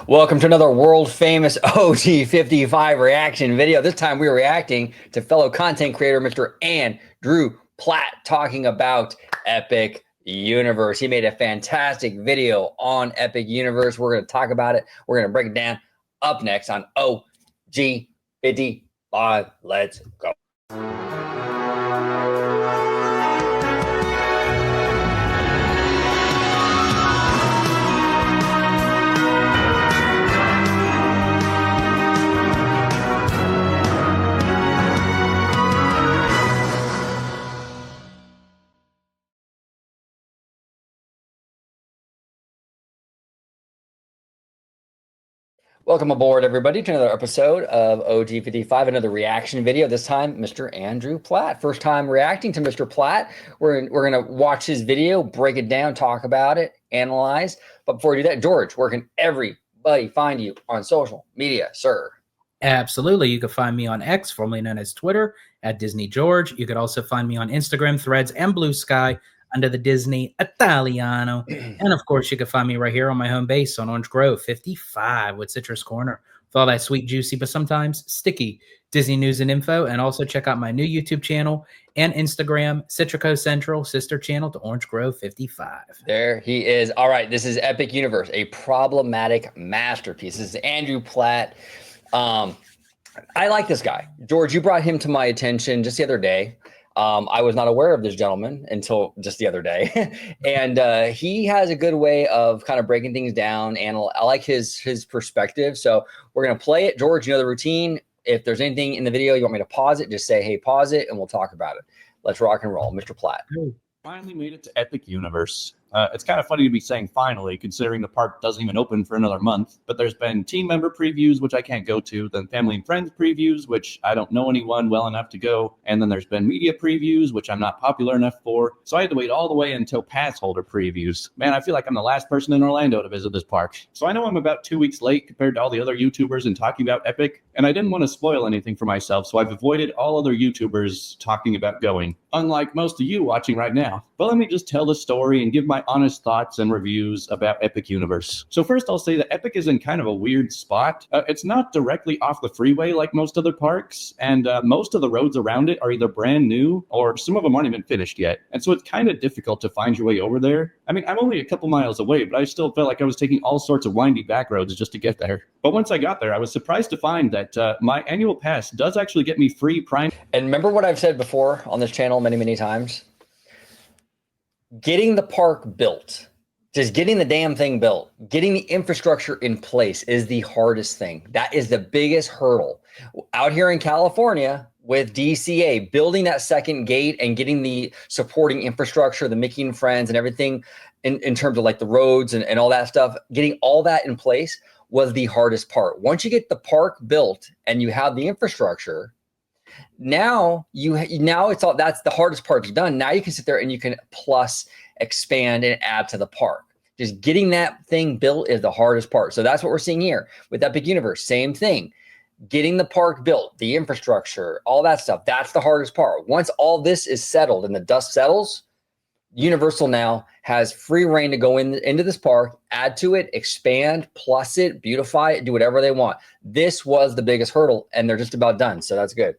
Welcome to another world famous OG55 reaction video. This time we are reacting to fellow content creator Mr. Andrew Platt talking about Epic Universe. He made a fantastic video on Epic Universe. We're going to talk about it. We're going to break it down up next on OG55. Let's go. Welcome aboard, everybody, to another episode of OG55, another reaction video. This time, Mr. Andrew Platt. First time reacting to Mr. Platt. We're going to watch his video, break it down, talk about it, analyze. But before we do that, George, where can everybody find you on social media, sir? Absolutely. You can find me on X, formerly known as Twitter, at Disney George. You could also find me on Instagram, Threads, and Blue Sky under the Disney Italiano. And of course, you can find me right here on my home base on Orange Grove 55 with Citrus Corner for all that sweet, juicy, but sometimes sticky Disney news and info. And also check out my new YouTube channel and Instagram, Citrico Central, sister channel to Orange Grove 55. There he is. All right, this is Epic Universe, a problematic masterpiece. This is Andrew Platt. I like this guy. George, you brought him to my attention just the other day. I was not aware of this gentleman until just the other day. And he has a good way of kind of breaking things down. And I like his perspective. So we're going to play it. George, you know the routine. If there's anything in the video you want me to pause it, just say, hey, pause it, and we'll talk about it. Let's rock and roll. Mr. Platt. Finally made it to Epic Universe. It's kind of funny to be saying finally, considering the park doesn't even open for another month. But there's been team member previews, which I can't go to. Then family and friends previews, which I don't know anyone well enough to go. And then there's been media previews, which I'm not popular enough for. So I had to wait all the way until pass holder previews. Man, I feel like I'm the last person in Orlando to visit this park. So I know I'm about 2 weeks late compared to all the other YouTubers in talking about Epic. And I didn't want to spoil anything for myself, so I've avoided all other YouTubers talking about going, unlike most of you watching right now. But let me just tell the story and give my honest thoughts and reviews about Epic Universe. So first I'll say that Epic is in kind of a weird spot. It's not directly off the freeway like most other parks, and most of the roads around it are either brand new or some of them aren't even finished yet. And so it's kind of difficult to find your way over there. I mean, I'm only a couple miles away, but I still felt like I was taking all sorts of windy back roads just to get there. But once I got there, I was surprised to find that my annual pass does actually get me free Prime. And remember what I've said before on this channel many, many times? Getting the park built, just getting the damn thing built, getting the infrastructure in place is the hardest thing. That is the biggest hurdle. Out here in California with DCA, building that second gate and getting the supporting infrastructure, the Mickey and Friends and everything in terms of like the roads and all that stuff, getting all that in place was the hardest part. Once you get the park built and you have the infrastructure, now it's all, that's the hardest part's done. Now you can sit there and you can plus expand and add to the park. Just getting that thing built is the hardest part. So that's what we're seeing here with Epic Universe. Same thing. Getting the park built, the infrastructure, all that stuff, that's the hardest part. Once all this is settled and the dust settles, Universal now has free reign to go into this park, add to it, expand, plus it, beautify it, do whatever they want. This was the biggest hurdle, and they're just about done, so that's good.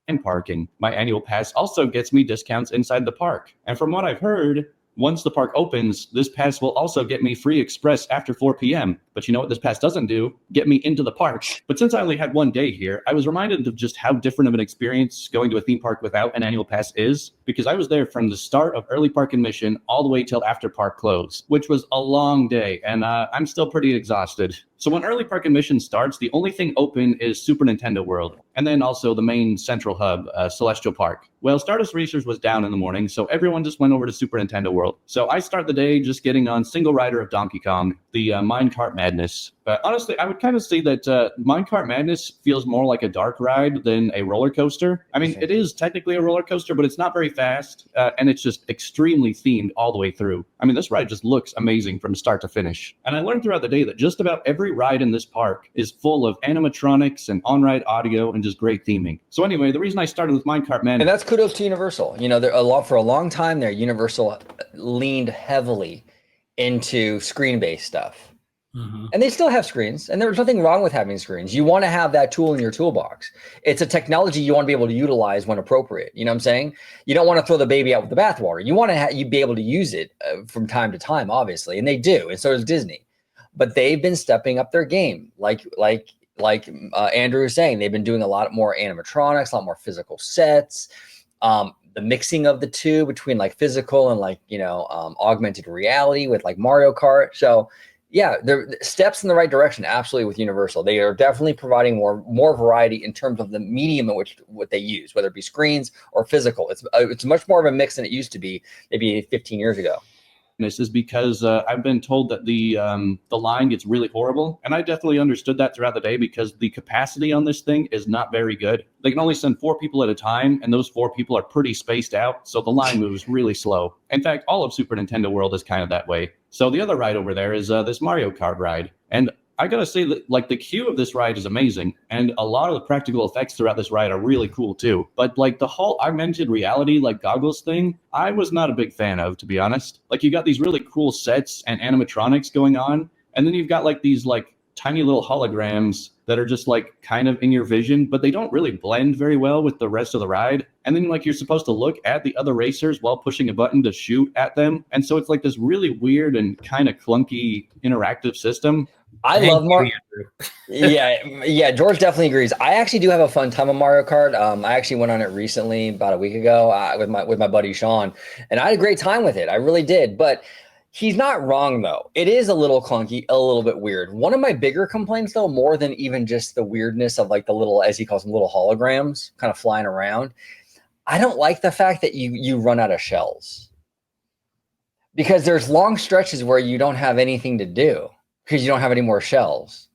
And parking. My annual pass also gets me discounts inside the park. And from what I've heard, once the park opens, this pass will also get me free express after 4 p.m. But you know what this pass doesn't do? Get me into the park. But since I only had 1 day here, I was reminded of just how different of an experience going to a theme park without an annual pass is, because I was there from the start of early park admission all the way till after park close, which was a long day, and I'm still pretty exhausted. So when early park admission starts, the only thing open is Super Nintendo World, and then also the main central hub, Celestial Park. Well, Stardust Racers was down in the morning, so everyone just went over to Super Nintendo World. So I start the day just getting on Single Rider of Donkey Kong, the Minecart Madness. But honestly, I would kind of say that Minecart Madness feels more like a dark ride than a roller coaster. I mean, it is technically a roller coaster, but it's not very fast, and it's just extremely themed all the way through. I mean, this ride just looks amazing from start to finish. And I learned throughout the day that just about every ride in this park is full of animatronics and on-ride audio and just great theming. So anyway, the reason I started with Minecart Madness... And that's kudos to Universal. You know, for a long time there, Universal leaned heavily into screen-based stuff. And they still have screens, and there's nothing wrong with having screens. You want to have that tool in your toolbox. It's a technology you want to be able to utilize when appropriate. You know what I'm saying? You don't want to throw the baby out with the bathwater. You want to you be able to use it from time to time, obviously, and they do, and so does Disney. But they've been stepping up their game, like Andrew was saying. They've been doing a lot more animatronics, a lot more physical sets. The mixing of the two between like physical and like augmented reality with like Mario Kart. So yeah, they're steps in the right direction. Absolutely, with Universal, they are definitely providing more variety in terms of the medium in which what they use, whether it be screens or physical. It's much more of a mix than it used to be maybe 15 years ago. This is because I've been told that the line gets really horrible, and I definitely understood that throughout the day because the capacity on this thing is not very good. They can only send 4 people at a time, and those 4 people are pretty spaced out, so the line moves really slow. In fact, all of Super Nintendo World is kind of that way. So the other ride over there is this Mario Kart ride, and I gotta say that like the queue of this ride is amazing, and a lot of the practical effects throughout this ride are really cool too. But like the whole augmented reality like goggles thing, I was not a big fan of, to be honest. Like you got these really cool sets and animatronics going on, and then you've got like these like tiny little holograms that are just like kind of in your vision, but they don't really blend very well with the rest of the ride. And then like you're supposed to look at the other racers while pushing a button to shoot at them. And so it's like this really weird and kind of clunky interactive system. I love Mario. yeah, George definitely agrees. I actually do have a fun time on Mario Kart. I actually went on it recently, about a week ago, with my buddy Sean, and I had a great time with it. I really did. But he's not wrong though. It is a little clunky, a little bit weird. One of my bigger complaints though, more than even just the weirdness of like the little, as he calls them, little holograms kind of flying around, I don't like the fact that you run out of shells, because there's long stretches where you don't have anything to do, because you don't have any more shells.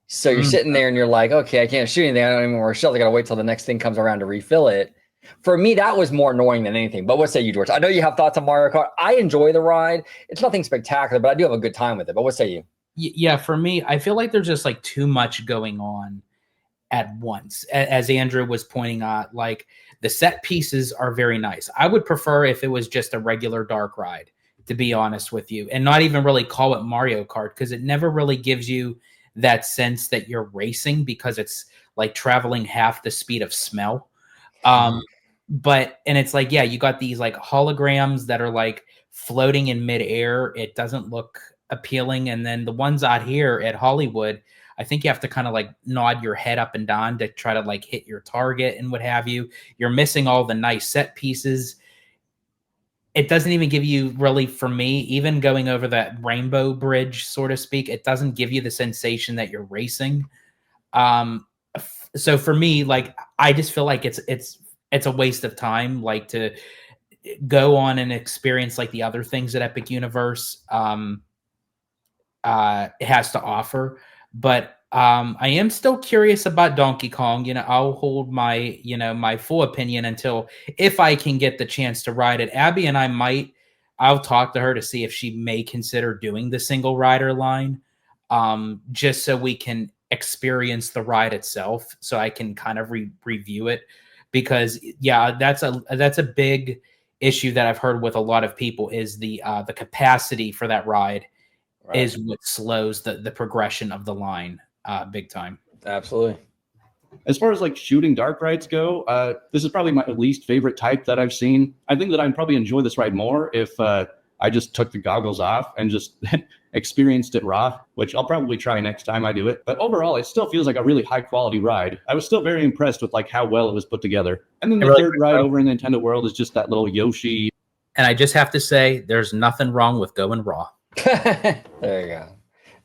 So you're sitting there and you're like, okay, I can't shoot anything. I don't have any more shells. I got to wait till the next thing comes around to refill it. For me, that was more annoying than anything. But what say you, George? I know you have thoughts on Mario Kart. I enjoy the ride. It's nothing spectacular, but I do have a good time with it. But what say you? Yeah, for me, I feel like there's just like too much going on at once. As Andrew was pointing out, like the set pieces are very nice. I would prefer if it was just a regular dark ride, to be honest with you, and not even really call it Mario Kart, because it never really gives you that sense that you're racing, because it's like traveling half the speed of smell. But it's like, yeah, you got these like holograms that are like floating in midair. It doesn't look appealing. And then the ones out here at Hollywood, I think you have to kind of like nod your head up and down to try to like hit your target and what have you. You're missing all the nice set pieces. It doesn't even give you really, for me, even going over that rainbow bridge, so to speak, it doesn't give you the sensation that you're racing. So for me, like, I just feel like it's a waste of time, like to go on and experience like the other things that Epic Universe has to offer. But I am still curious about Donkey Kong. I'll hold my, my full opinion until if I can get the chance to ride it. Abby and I'll talk to her to see if she may consider doing the single rider line, just so we can experience the ride itself, so I can kind of review it. Because yeah, that's a big issue that I've heard with a lot of people, is the capacity for that ride is what slows the progression of the line big time. Absolutely. As far as like shooting dark rides go, this is probably my least favorite type that I've seen. I think that I'd probably enjoy this ride more if I just took the goggles off and just experienced it raw, which I'll probably try next time I do it. But overall, it still feels like a really high quality ride. I was still very impressed with like how well it was put together. And then the third ride over in Nintendo World is just that little Yoshi. And I just have to say, there's nothing wrong with going raw. There you go.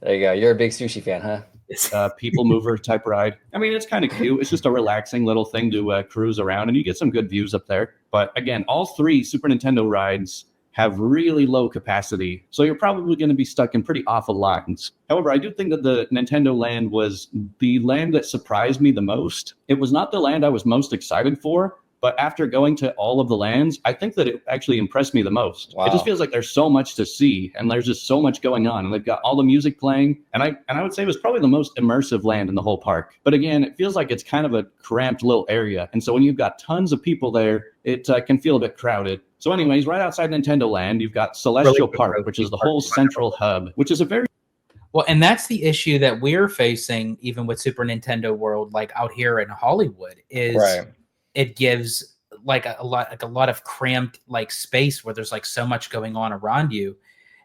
There you go. You're a big sushi fan, huh? People mover type ride. I mean, it's kind of cute. It's just a relaxing little thing to cruise around, and you get some good views up there. But again, all 3 Super Nintendo rides have really low capacity, so you're probably going to be stuck in pretty awful lines. However, I do think that the Nintendo Land was the land that surprised me the most. It was not the land I was most excited for, but after going to all of the lands, I think that it actually impressed me the most. Wow. It just feels like there's so much to see, and there's just so much going on, and they've got all the music playing, and I would say it was probably the most immersive land in the whole park. But again, it feels like it's kind of a cramped little area, and so when you've got tons of people there, it can feel a bit crowded. So anyways, right outside Nintendo Land, you've got Celestial Park, which is the whole central hub, which is a very... Well, and that's the issue that we're facing even with Super Nintendo World, like out here in Hollywood, is Right. it gives like a lot of cramped like space where there's like so much going on around you.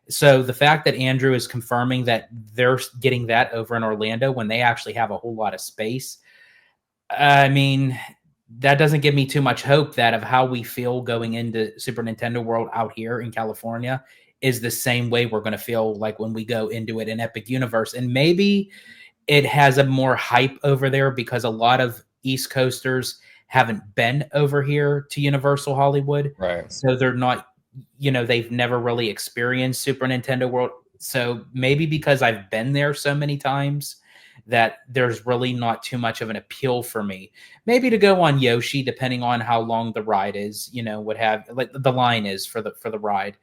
So the fact that Andrew is confirming that they're getting that over in Orlando when they actually have a whole lot of space, I mean, that doesn't give me too much hope that of how we feel going into Super Nintendo World out here in California is the same way we're going to feel like when we go into it in Epic Universe. And maybe it has a more hype over there because a lot of East Coasters haven't been over here to Universal Hollywood. Right. So they're not, they've never really experienced Super Nintendo World. So maybe because I've been there so many times that there's really not too much of an appeal for me. Maybe to go on Yoshi, depending on how long the ride is, what have like the line is for the ride.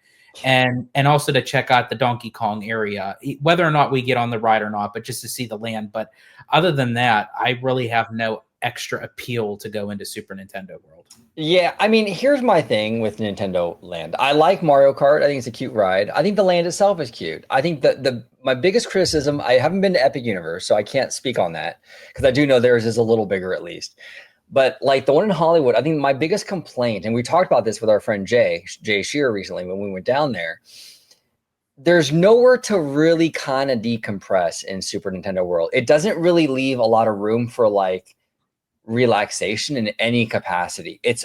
And also to check out the Donkey Kong area, whether or not we get on the ride or not, but just to see the land. But other than that, I really have no extra appeal to go into Super Nintendo World. Yeah, I mean, here's my thing with Nintendo Land. I like Mario Kart. I think it's a cute ride. I think the land itself is cute. I think that my biggest criticism, I haven't been to Epic Universe, so I can't speak on that because I do know theirs is a little bigger at least. But like the one in Hollywood, I think my biggest complaint, and we talked about this with our friend Jay Shearer recently when we went down there, there's nowhere to really kind of decompress in Super Nintendo World. It doesn't really leave a lot of room for like relaxation in any capacity. It's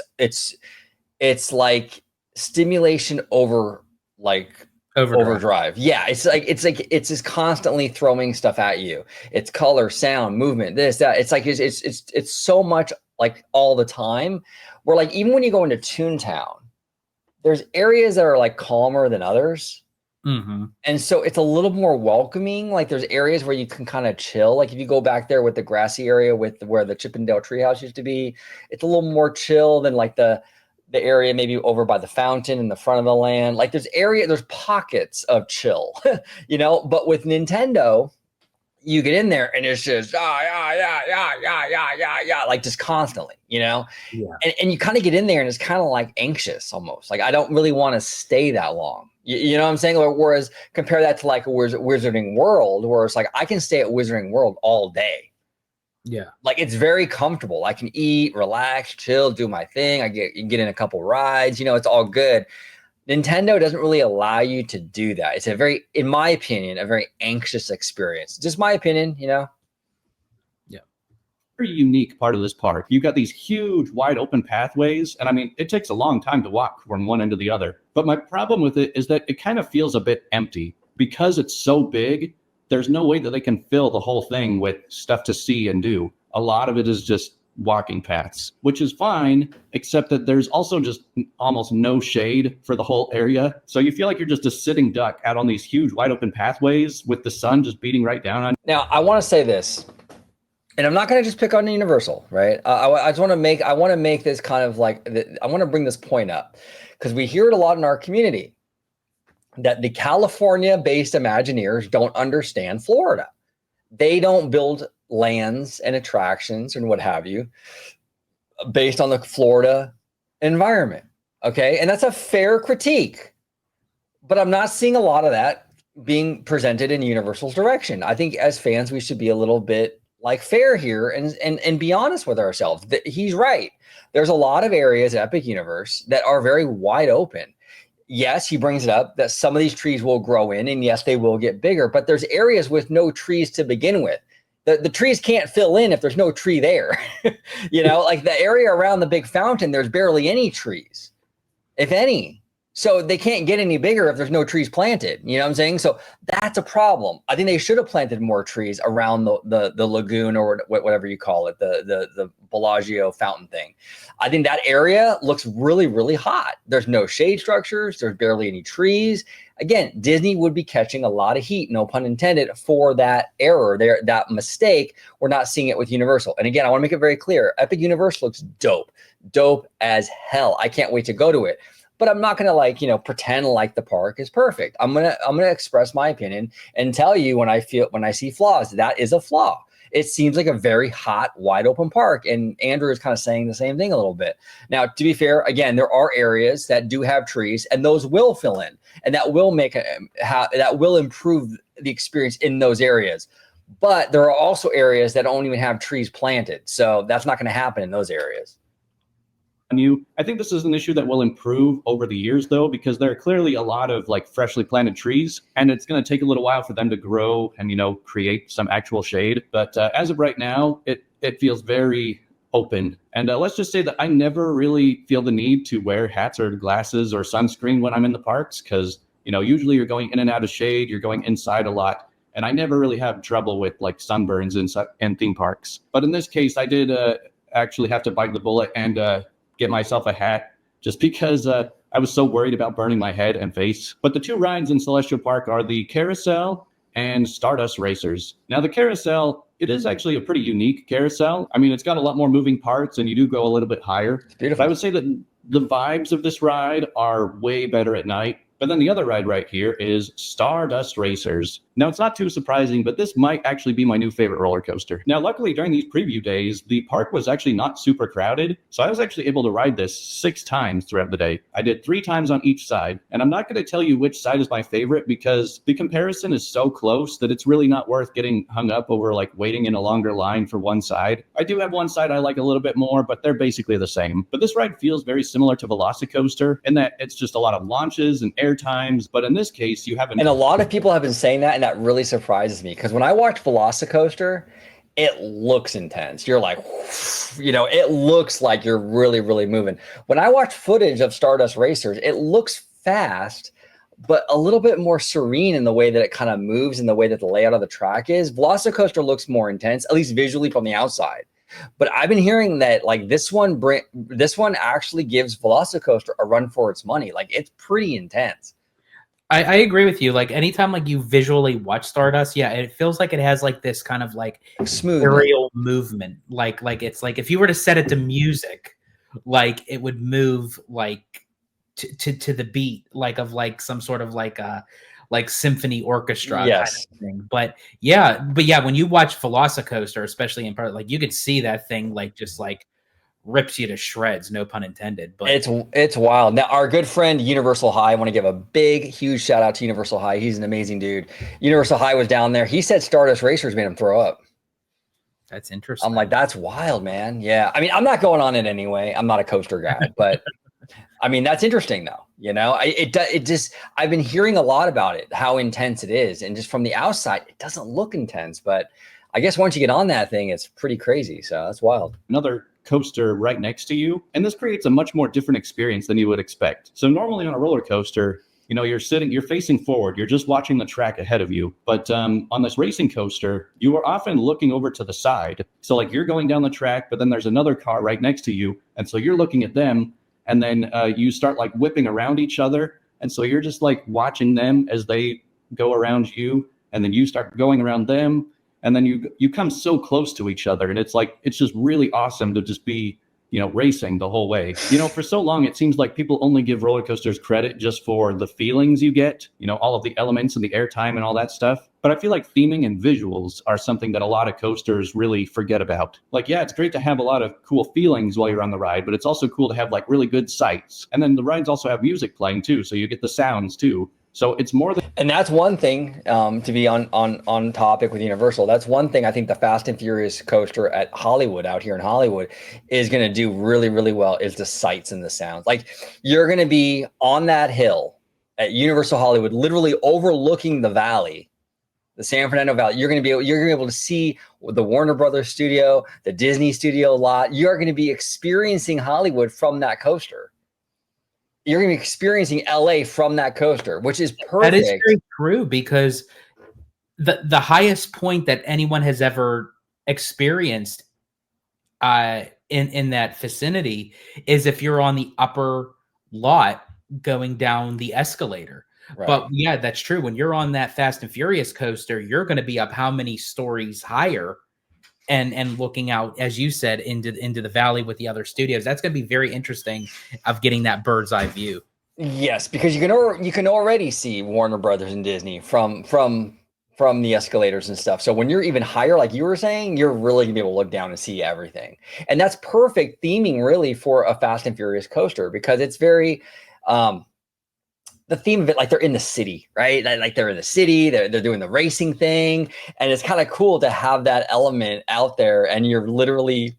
like stimulation over like overdrive. Yeah, it's just constantly throwing stuff at you. It's color, sound, movement, this, that. It's like it's so much like all the time. Where like even when you go into Toontown, there's areas that are like calmer than others. Mm-hmm. And so it's a little more welcoming. Like there's areas where you can kind of chill. Like if you go back there with the grassy area with where the Chippendale Treehouse used to be, it's a little more chill than like the area maybe over by the fountain in the front of the land. Like there's pockets of chill, but with Nintendo, you get in there and it's just yeah, like just constantly, Yeah. And you kind of get in there and it's kind of like anxious almost. Like I don't really want to stay that long. You know what I'm saying? Whereas compare that to like a Wizarding World, where it's like I can stay at Wizarding World all day. Yeah. Like it's very comfortable. I can eat, relax, chill, do my thing. I get in a couple rides, it's all good. Nintendo doesn't really allow you to do that. It's in my opinion, a very anxious experience. Just my opinion, Yeah. Very unique part of this park. You've got these huge, wide open pathways. And I mean, it takes a long time to walk from one end to the other. But my problem with it is that it kind of feels a bit empty because it's so big. There's no way that they can fill the whole thing with stuff to see and do. A lot of it is just walking paths, which is fine, except that there's also just almost no shade for the whole area. So you feel like you're just a sitting duck out on these huge wide open pathways with the sun just beating right down on you. Now, I want to say this, and I'm not going to just pick on Universal, right? I just want to make this kind of like, I want to bring this point up because we hear it a lot in our community that the California-based Imagineers don't understand Florida. They don't build lands and attractions and what have you based on the Florida environment. Okay. And that's a fair critique, but I'm not seeing a lot of that being presented in Universal's direction. I think as fans, we should be a little bit like fair here and be honest with ourselves. He's right. There's a lot of areas at Epic Universe that are very wide open. Yes, he brings it up that some of these trees will grow in, and yes, they will get bigger, but there's areas with no trees to begin with. The trees can't fill in if there's no tree there. Like the area around the big fountain, there's barely any trees, if any. So they can't get any bigger if there's no trees planted. You know what I'm saying? So that's a problem. I think they should have planted more trees around the lagoon or whatever you call it, the Bellagio fountain thing. I think that area looks really, really hot. There's no shade structures. There's barely any trees. Again, Disney would be catching a lot of heat, no pun intended, for that error, that mistake. We're not seeing it with Universal. And again, I want to make it very clear. Epic Universe looks dope as hell. I can't wait to go to it. But I'm not going to pretend like the park is perfect. I'm going to express my opinion and tell you when I see flaws. That is a flaw. it seems like a very hot, wide open park. And Andrew is kind of saying the same thing a little bit. Now, to be fair, again, there are areas that do have trees, and those will fill in, and that will that will improve the experience in those areas. But there are also areas that don't even have trees planted, so that's not going to happen in those areas. I think this is an issue that will improve over the years, though, because there are clearly a lot of like freshly planted trees, and it's going to take a little while for them to grow and, you know, create some actual shade. But as of right now, it feels very open. And let's just say that I never really feel the need to wear hats or glasses or sunscreen when I'm in the parks, because, you know, usually you're going in and out of shade, you're going inside a lot. And I never really have trouble with like sunburns in theme parks. But in this case, I did actually have to bite the bullet and get myself a hat, just because I was so worried about burning my head and face. But the two rides in Celestial Park are the Carousel and Stardust Racers. Now, the Carousel, it is actually a pretty unique carousel. I mean, it's got a lot more moving parts, and you do go a little bit higher. It's beautiful. But I would say that the vibes of this ride are way better at night. But then the other ride right here is Stardust Racers. Now, it's not too surprising, but this might actually be my new favorite roller coaster. Now, luckily, during these preview days, the park was actually not super crowded, so I was actually able to ride this 6 times throughout the day. I did 3 times on each side, and I'm not going to tell you which side is my favorite because the comparison is so close that it's really not worth getting hung up over like waiting in a longer line for one side. I do have one side I like a little bit more, but they're basically the same. But this ride feels very similar to Velocicoaster in that it's just a lot of launches and air times, but in this case, you have And a lot of people have been saying that, and that really surprises me, because when I watch Velocicoaster, it looks intense. You're like, you know, it looks like you're really, really moving. When I watch footage of Stardust Racers, it looks fast, but a little bit more serene in the way that it kind of moves and the way that the layout of the track is. Velocicoaster looks more intense, at least visually from the outside. But I've been hearing that like this one actually gives Velocicoaster a run for its money. Like, it's pretty intense. I agree with you. Like, anytime like you visually watch Stardust, yeah, it feels like it has like this kind of like smooth aerial movement. Like it's like if you were to set it to music, like it would move like to the beat, like of like some sort of like symphony orchestra yes. kind of thing. But yeah, when you watch Velocicoaster, especially in part, like you could see that thing like just like rips you to shreds, no pun intended. But it's wild. Now, our good friend Universal High, I want to give a big, huge shout out to Universal High. He's an amazing dude. Universal High was down there. He said Stardust Racers made him throw up. That's interesting. I'm like, that's wild, man. Yeah. I mean, I'm not going on it anyway. I'm not a coaster guy, but I mean, that's interesting though. You know, I've been hearing a lot about it, how intense it is. And just from the outside, it doesn't look intense, but I guess once you get on that thing, it's pretty crazy. So that's wild. Another coaster right next to you, and this creates a much more different experience than you would expect. So normally on a roller coaster, you know, you're facing forward, you're just watching the track ahead of you. But on this racing coaster, you are often looking over to the side. So like you're going down the track, but then there's another car right next to you, and so you're looking at them, and then you start like whipping around each other, and so you're just like watching them as they go around you, and then you start going around them. And then you come so close to each other, and it's just really awesome to just be, you know, racing the whole way. You know, for so long, it seems like people only give roller coasters credit just for the feelings you get, you know, all of the elements and the airtime and all that stuff. But I feel like theming and visuals are something that a lot of coasters really forget about. Like, yeah, it's great to have a lot of cool feelings while you're on the ride, but it's also cool to have like really good sights. And then the rides also have music playing too, so you get the sounds too. So it's more than, and that's one thing to be on topic with Universal. That's one thing I think the Fast and Furious coaster at Hollywood, out here in Hollywood, is going to do really, really well, is the sights and the sounds. Like, you're going to be on that hill at Universal Hollywood, literally overlooking the valley, the San Fernando Valley. You're going to be able to see the Warner Brothers studio, the Disney studio lot. You're going to be experiencing Hollywood from that coaster. You're going to be experiencing LA from that coaster, which is perfect. That is very true, because the highest point that anyone has ever experienced in that vicinity is if you're on the upper lot going down the escalator. Right. But yeah, that's true. When you're on that Fast and Furious coaster, you're going to be up how many stories higher? And looking out, as you said, into the valley with the other studios. That's going to be very interesting of getting that bird's eye view. Yes, because you can already see Warner Brothers and Disney from from the escalators and stuff. So when you're even higher, like you were saying, you're really gonna be able to look down and see everything. And that's perfect theming really for a Fast and Furious coaster, because it's very the theme of it, like they're in the city, right? Like they're in the city, they're doing the racing thing. And it's kind of cool to have that element out there, and you're literally,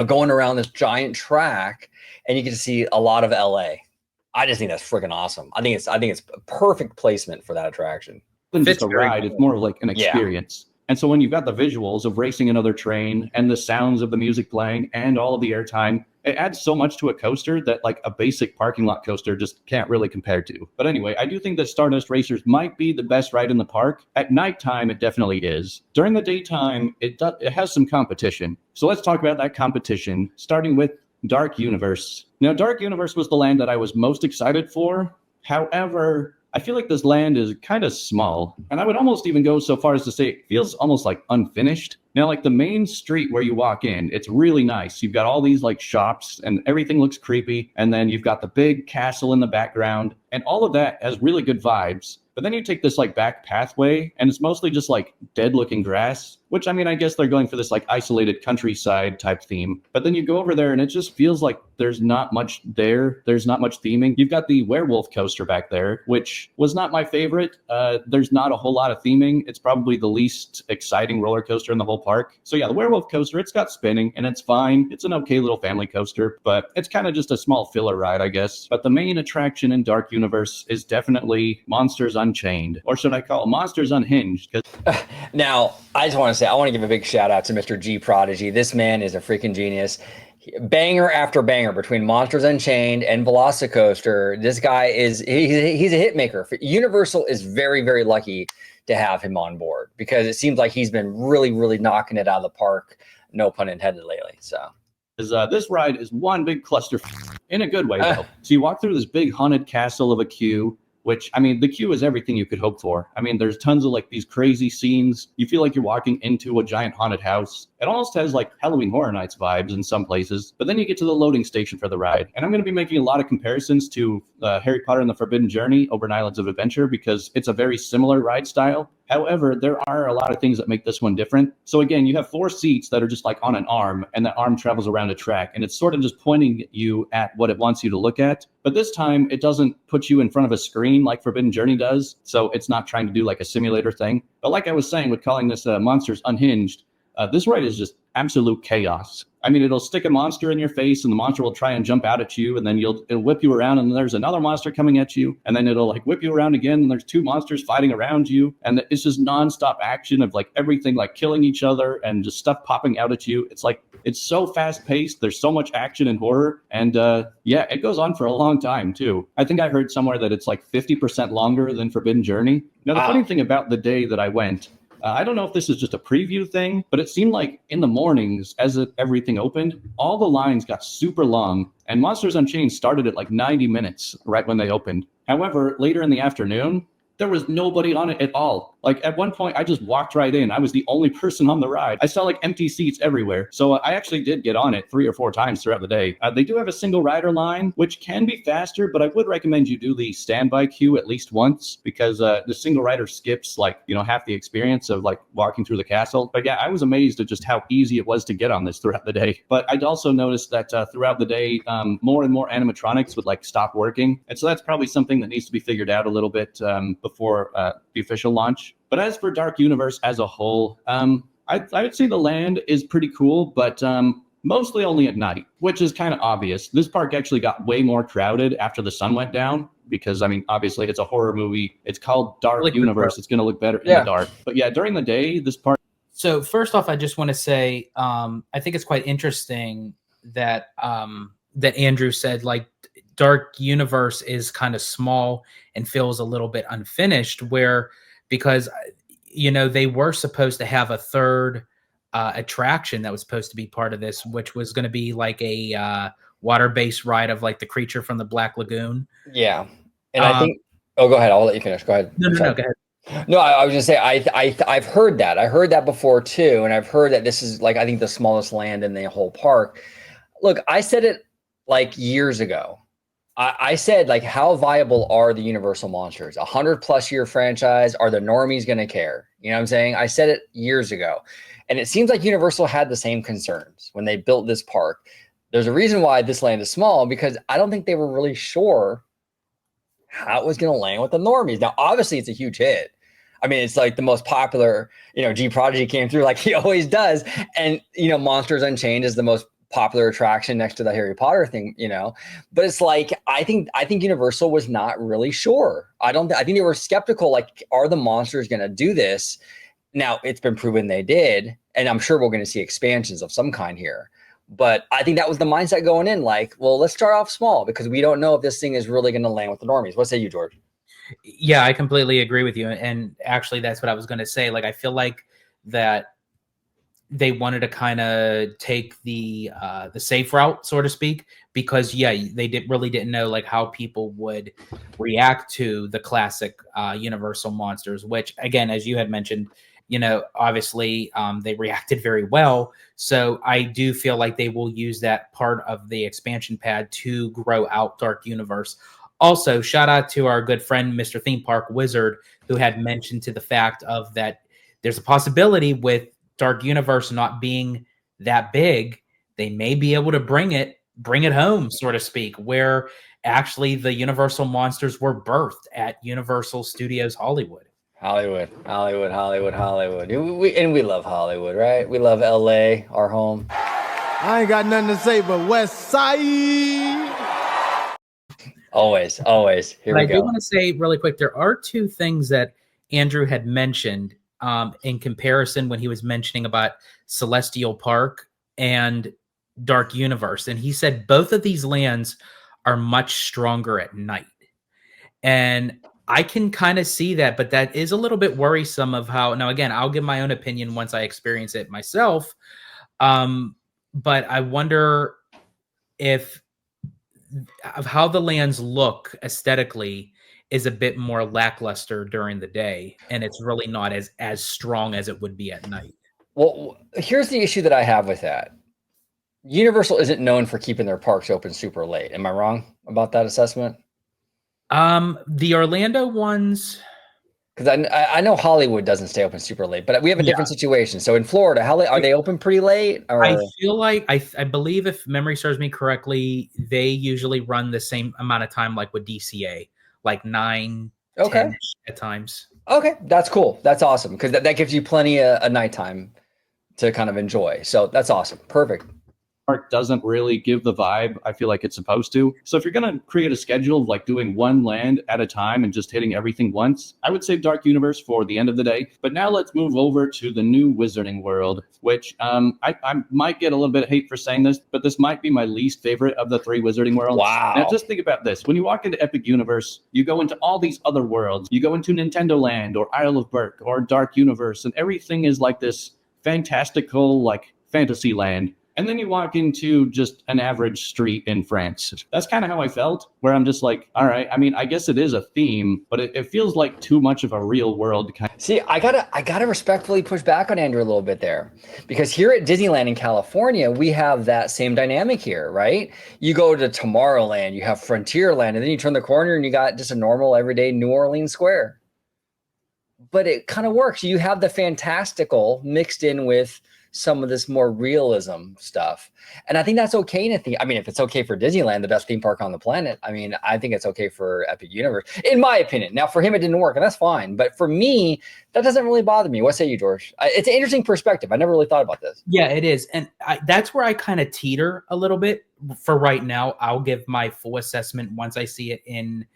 going around this giant track and you get to see a lot of LA. I just think that's freaking awesome. I think it's a perfect placement for that attraction. Than just Fits a very ride, well. it's more of like an Yeah. experience. And so when you've got the visuals of racing another train and the sounds of the music playing and all of the airtime, it adds so much to a coaster that like a basic parking lot coaster just can't really compare to. But anyway, I do think that Stardust Racers might be the best ride in the park. At nighttime, it definitely is. During the daytime, it has some competition. So let's talk about that competition, starting with Dark Universe. Now, Dark Universe was the land that I was most excited for. However, I feel like this land is kind of small, and I would almost even go so far as to say it feels almost like unfinished. Now, like the main street where you walk in, it's really nice. You've got all these like shops and everything looks creepy. And then you've got the big castle in the background, and all of that has really good vibes. But then you take this like back pathway and it's mostly just like dead looking grass, which I mean, I guess they're going for this like isolated countryside type theme. But then you go over there and it just feels like there's not much there. There's not much theming. You've got the werewolf coaster back there, which was not my favorite. There's not a whole lot of theming. It's probably the least exciting roller coaster in the whole park. So yeah, the werewolf coaster, it's got spinning and it's fine. It's an okay little family coaster, but it's kind of just a small filler ride, I guess. But the main attraction in Dark Universe is definitely Monsters Unchained, or should I call it Monsters Unhinged? Now, I just want to say, I want to give a big shout out to Mr. G Prodigy. This man is a freaking genius. Banger after banger between Monsters Unchained and Velocicoaster. This guy is, he's a hit maker. Universal is very, very lucky to have him on board, because it seems like he's been really, really knocking it out of the park. No pun intended lately. So this ride is one big cluster in a good way, though. So you walk through this big haunted castle of a queue, which, I mean, the queue is everything you could hope for. I mean, there's tons of like these crazy scenes. You feel like you're walking into a giant haunted house. It almost has like Halloween Horror Nights vibes in some places. But then you get to the loading station for the ride. And I'm going to be making a lot of comparisons to Harry Potter and the Forbidden Journey, Oberon Islands of Adventure, because it's a very similar ride style. However, there are a lot of things that make this one different. So again, you have 4 seats that are just like on an arm, and that arm travels around a track, and it's sort of just pointing you at what it wants you to look at. But this time, it doesn't put you in front of a screen like Forbidden Journey does, so it's not trying to do like a simulator thing. But like I was saying with calling this Monsters Unhinged, this ride is just absolute chaos. I mean, it'll stick a monster in your face and the monster will try and jump out at you, and then it'll whip you around and then there's another monster coming at you, and then it'll like whip you around again and there's 2 monsters fighting around you, and it's just nonstop action of like everything like killing each other and just stuff popping out at you. It's like, it's so fast paced. There's so much action and horror, and yeah, it goes on for a long time too. I think I heard somewhere that it's like 50% longer than Forbidden Journey. Now, the funny thing about the day that I went, I don't know if this is just a preview thing, but it seemed like in the mornings, as everything opened, all the lines got super long, and Monsters Unchained started at like 90 minutes right when they opened. However, later in the afternoon, there was nobody on it at all. Like at one point, I just walked right in. I was the only person on the ride. I saw like empty seats everywhere. So I actually did get on it 3 or 4 times throughout the day. They do have a single rider line, which can be faster, but I would recommend you do the standby queue at least once, because the single rider skips like, half the experience of like walking through the castle. But yeah, I was amazed at just how easy it was to get on this throughout the day. But I'd also noticed that throughout the day, more and more animatronics would like stop working. And so that's probably something that needs to be figured out a little bit before the official launch. But as for Dark Universe as a whole, I would say the land is pretty cool, but mostly only at night, which is kind of obvious. This park actually got way more crowded after the sun went down, because, I mean, obviously it's a horror movie. It's called Dark Universe. It's going to look better in the dark. But yeah, during the day, this park. So first off, I just want to say, I think it's quite interesting that that Andrew said, like, Dark Universe is kind of small and feels a little bit unfinished, because they were supposed to have a third attraction that was supposed to be part of this, which was going to be like a water-based ride of like the creature from the Black Lagoon. Yeah. And I think, go ahead. I'll let you finish. Go ahead. No, go ahead. No, I was just say I've heard that. I heard that before too, and I've heard that this is like, I think, the smallest land in the whole park. Look, I said it like years ago. I said, like, how viable are the Universal monsters? 100+ year franchise. Are the normies going to care? You know what I'm saying? I said it years ago. And it seems like Universal had the same concerns when they built this park. There's a reason why this land is small, because I don't think they were really sure how it was going to land with the normies. Now, obviously, it's a huge hit. I mean, it's like the most popular, G Prodigy came through like he always does. And, Monsters Unchained is the most popular attraction next to the Harry Potter thing, but it's like, I think Universal was not really sure. I think they were skeptical. Like, are the monsters going to do this? Now it's been proven they did. And I'm sure we're going to see expansions of some kind here. But I think that was the mindset going in. Like, well, let's start off small because we don't know if this thing is really going to land with the normies. What say you, George? Yeah, I completely agree with you. And actually, that's what I was going to say. Like, I feel like that they wanted to kind of take the safe route, so to speak, because they didn't know like how people would react to the classic Universal monsters, which again, as you had mentioned, obviously they reacted very well. So I do feel like they will use that part of the expansion pad to grow out Dark Universe. Also, shout out to our good friend, Mr. Theme Park Wizard, who had mentioned to the fact of that there's a possibility with Dark Universe not being that big, they may be able to bring it home, so to speak, where actually the Universal monsters were birthed at Universal Studios Hollywood. Hollywood. We love Hollywood, right? We love LA, our home. I ain't got nothing to say but West Side. Always. Here we go. I do want to say really quick, there are two things that Andrew had mentioned in comparison when he was mentioning about Celestial Park and Dark Universe. And he said both of these lands are much stronger at night. And I can kind of see that, but that is a little bit worrisome of how, now again, I'll give my own opinion once I experience it myself. But I wonder of how the lands look aesthetically is a bit more lackluster during the day, and it's really not as strong as it would be at night. Well, here's the issue that I have with that. Universal isn't known for keeping their parks open super late. Am I wrong about that assessment? The Orlando ones, because I know Hollywood doesn't stay open super late, but we have a different situation. So in Florida, how late are they open? Pretty late? Or? I feel like I believe, if memory serves me correctly, they usually run the same amount of time, like with DCA, like 9, 10 at times. Okay, that's cool. That's awesome, because that gives you plenty of nighttime to kind of enjoy. So that's awesome. Perfect. Park doesn't really give the vibe I feel like it's supposed to. So if you're going to create a schedule of like doing one land at a time and just hitting everything once, I would save Dark Universe for the end of the day. But now let's move over to the new Wizarding World, which I might get a little bit of hate for saying this, but this might be my least favorite of the 3 Wizarding Worlds. Wow. Now just think about this. When you walk into Epic Universe, you go into all these other worlds. You go into Nintendo Land or Isle of Burke or Dark Universe, and everything is like this fantastical, like fantasy land. And then you walk into just an average street in France. That's kind of how I felt, where I'm just like, all right, I mean, I guess it is a theme, but it feels like too much of a real world kind of. See, I gotta respectfully push back on Andrew a little bit there, because here at Disneyland in California, we have that same dynamic here, right? You go to Tomorrowland, you have Frontierland, and then you turn the corner and you got just a normal everyday New Orleans Square. But it kind of works. You have the fantastical mixed in with some of this more realism stuff. And I think that's okay if it's okay for Disneyland, the best theme park on the planet, I mean, I think it's okay for Epic Universe, in my opinion. Now, for him, it didn't work, and that's fine. But for me, that doesn't really bother me. What say you, George? It's an interesting perspective. I never really thought about this. Yeah, it is. And that's where I kind of teeter a little bit for right now. I'll give my full assessment once I see it in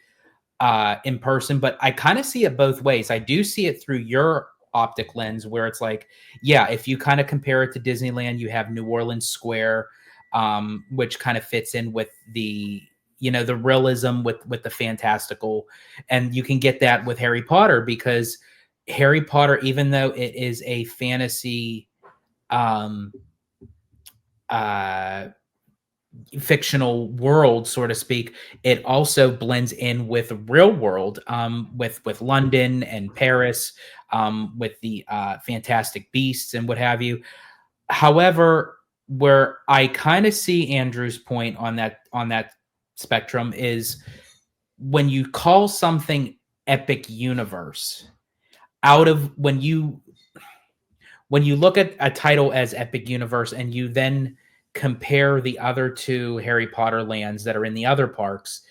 person, but I kind of see it both ways. I do see it through your optic lens, where it's like, yeah, if you kind of compare it to Disneyland, you have New Orleans Square, which kind of fits in with the the realism with the fantastical, and you can get that with Harry Potter, because Harry Potter, even though it is a fantasy fictional world, so to speak, it also blends in with real world, with London and Paris, with the Fantastic Beasts and what have you. However, where I kind of see Andrew's point on that spectrum is when you call something Epic Universe, out of when you look at a title as Epic Universe and you then compare the other two Harry Potter lands that are in the other parks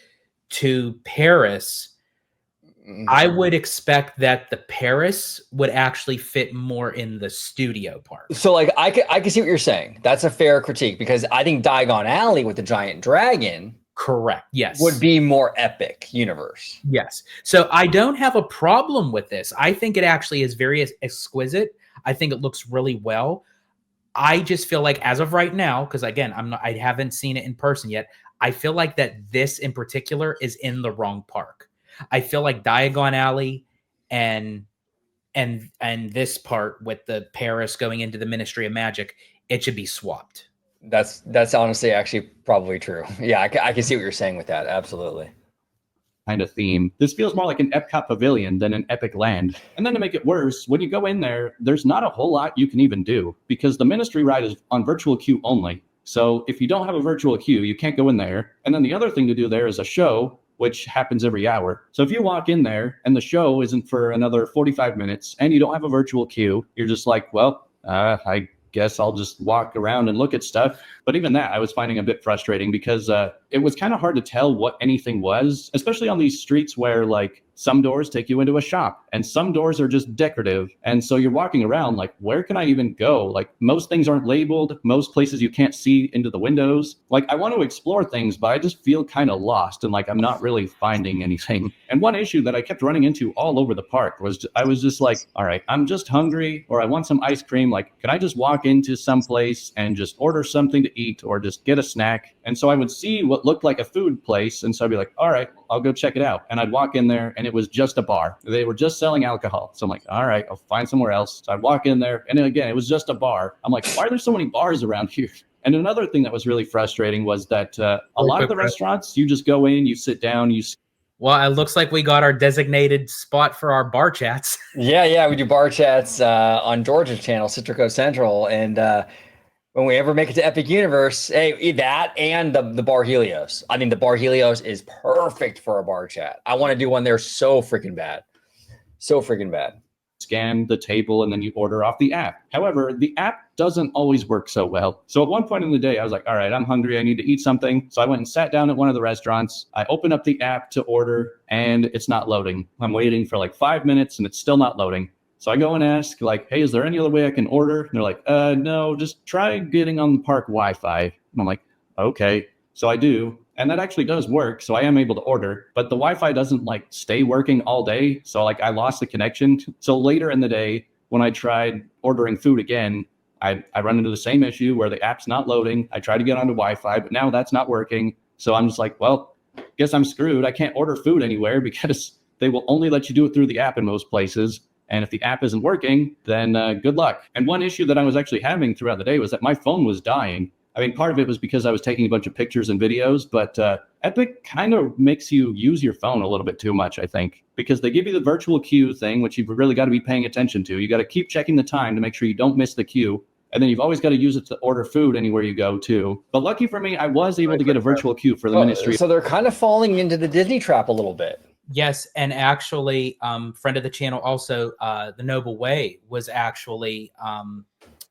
to Paris, I would expect that the Paris would actually fit more in the studio park. So like I can see what you're saying. That's a fair critique because I think Diagon Alley with the giant dragon, correct, yes, would be more Epic Universe. Yes. So I don't have a problem with this. I think it actually is very exquisite. I think it looks really well. I just feel like as of right now, because again, I haven't seen it in person yet. I feel like that this in particular is in the wrong park. I feel like Diagon Alley and this part with the Paris going into the Ministry of Magic, it should be swapped. That's honestly actually probably true. Yeah, I can see what you're saying with that. Absolutely. Kind of theme. This feels more like an Epcot pavilion than an Epic Land. And then to make it worse, when you go in there, there's not a whole lot you can even do because the Ministry ride is on virtual queue only. So if you don't have a virtual queue, you can't go in there. And then the other thing to do there is a show, which happens every hour. So if you walk in there and the show isn't for another 45 minutes and you don't have a virtual queue, you're just like, well, I guess I'll just walk around and look at stuff. But even that I was finding a bit frustrating because it was kind of hard to tell what anything was, especially on these streets where like some doors take you into a shop and some doors are just decorative. And so you're walking around like, where can I even go? Like most things aren't labeled. Most places you can't see into the windows. Like I want to explore things, but I just feel kind of lost and like I'm not really finding anything. And one issue that I kept running into all over the park was I was just like, all right, I'm just hungry or I want some ice cream. Like, can I just walk into some place and just order something to eat or just get a snack? And so I would see what looked like a food place. And so I'd be like, all right, I'll go check it out. And I'd walk in there and it was just a bar. They were just selling alcohol. So I'm like, all right, I'll find somewhere else. So I'd walk in there. And then again, it was just a bar. I'm like, why are there so many bars around here? And another thing that was really frustrating was that a lot of the restaurants, you just go in, you sit down, Well, it looks like we got our designated spot for our bar chats. Yeah, we do bar chats on Georgia's channel, Citrico Central. And when we ever make it to Epic Universe, hey, that and the Bar Helios. I think the Bar Helios is perfect for a bar chat. I want to do one there so freaking bad. So freaking bad. Scan the table and then you order off the app. However, the app doesn't always work so well. So at one point in the day, I was like, all right, I'm hungry. I need to eat something. So I went and sat down at one of the restaurants. I opened up the app to order and it's not loading. I'm waiting for like 5 minutes and it's still not loading. So I go and ask like, hey, is there any other way I can order? And they're like, no, just try getting on the park Wi-Fi. And I'm like, okay. So I do. And that actually does work. So I am able to order, but the Wi-Fi doesn't like stay working all day. So like I lost the connection. So later in the day, when I tried ordering food again, I run into the same issue where the app's not loading. I try to get onto Wi-Fi, but now that's not working. So I'm just like, well, guess I'm screwed. I can't order food anywhere because they will only let you do it through the app in most places. And if the app isn't working, then good luck. And one issue that I was actually having throughout the day was that my phone was dying. I mean, part of it was because I was taking a bunch of pictures and videos, but Epic kind of makes you use your phone a little bit too much, I think, because they give you the virtual queue thing, which you've really got to be paying attention to. You got to keep checking the time to make sure you don't miss the queue. And then you've always got to use it to order food anywhere you go, too. But lucky for me, I was able to get a virtual queue for the Ministry. So they're kind of falling into the Disney trap a little bit. Yes, and actually, friend of the channel also, The Noble Way, was actually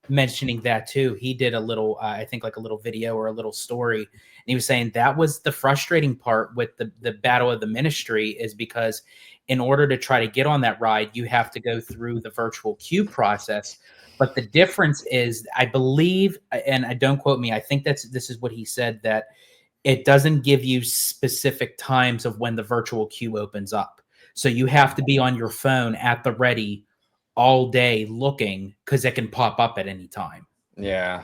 mentioning that too. He did a little, I think like a little video or a little story, and he was saying that was the frustrating part with the Battle of the Ministry is because in order to try to get on that ride, you have to go through the virtual queue process. But the difference is, I believe, and I don't quote me, I think this is what he said, that it doesn't give you specific times of when the virtual queue opens up. So you have to be on your phone at the ready all day looking because it can pop up at any time. Yeah.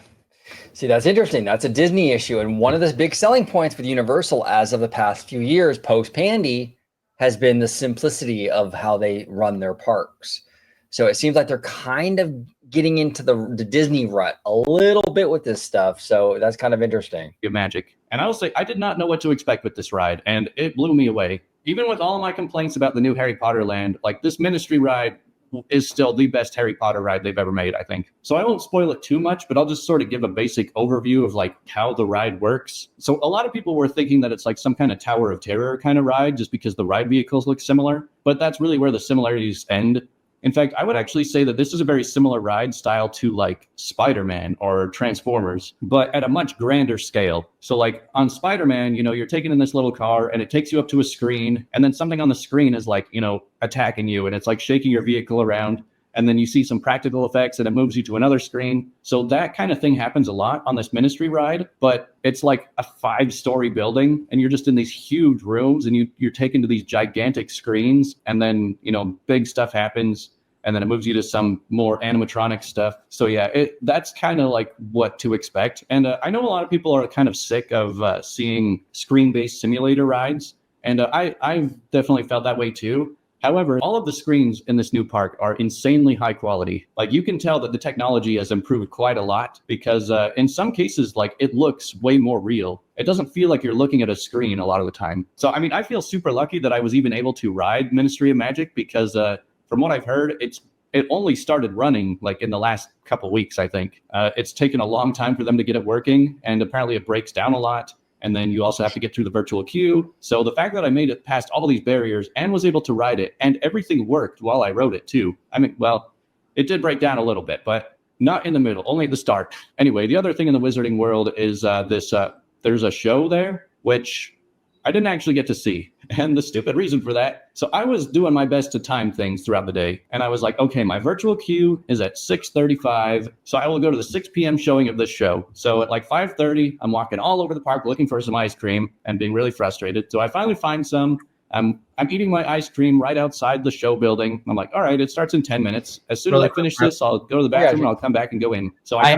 See, that's interesting. That's a Disney issue. And one of the big selling points with Universal as of the past few years, post-Pandy, has been the simplicity of how they run their parks. So it seems like they're kind of getting into the Disney rut a little bit with this stuff. So that's kind of interesting. Magic. And I will say, I did not know what to expect with this ride, and it blew me away. Even with all of my complaints about the new Harry Potter land, like this Ministry ride is still the best Harry Potter ride they've ever made, I think. So I won't spoil it too much, but I'll just sort of give a basic overview of like how the ride works. So a lot of people were thinking that it's like some kind of Tower of Terror kind of ride just because the ride vehicles look similar, but that's really where the similarities end. In fact, I would actually say that this is a very similar ride style to like Spider-Man or Transformers, but at a much grander scale. So like on Spider-Man, you know, you're taken in this little car and it takes you up to a screen, and then something on the screen is like, you know, attacking you, and it's like shaking your vehicle around. And then you see some practical effects and it moves you to another screen. So that kind of thing happens a lot on this Ministry ride, but it's like a 5-story building and you're just in these huge rooms and you're taken to these gigantic screens, and then, you know, big stuff happens. And then it moves you to some more animatronic stuff. So yeah, that's kind of like what to expect. And I know a lot of people are kind of sick of seeing screen-based simulator rides. And I've definitely felt that way too. However, all of the screens in this new park are insanely high quality. Like you can tell that the technology has improved quite a lot because in some cases, like it looks way more real. It doesn't feel like you're looking at a screen a lot of the time. So, I mean, I feel super lucky that I was even able to ride Ministry of Magic because from what I've heard, it only started running like in the last couple weeks, I think. It's taken a long time for them to get it working, and apparently it breaks down a lot. And then you also have to get through the virtual queue. So the fact that I made it past all these barriers and was able to ride it, and everything worked while I rode it too. I mean, well, it did break down a little bit, but not in the middle, only at the start. Anyway, the other thing in the Wizarding World is there's a show there, which I didn't actually get to see. And the stupid reason for that. So I was doing my best to time things throughout the day. And I was like, okay, my virtual queue is at 6:35. So I will go to the 6 p.m. showing of this show. So at like 5:30, I'm walking all over the park looking for some ice cream and being really frustrated. So I finally find some. I'm eating my ice cream right outside the show building. I'm like, all right, it starts in 10 minutes. As soon as I finish this, I'll go to the bathroom and I'll come back and go in. So I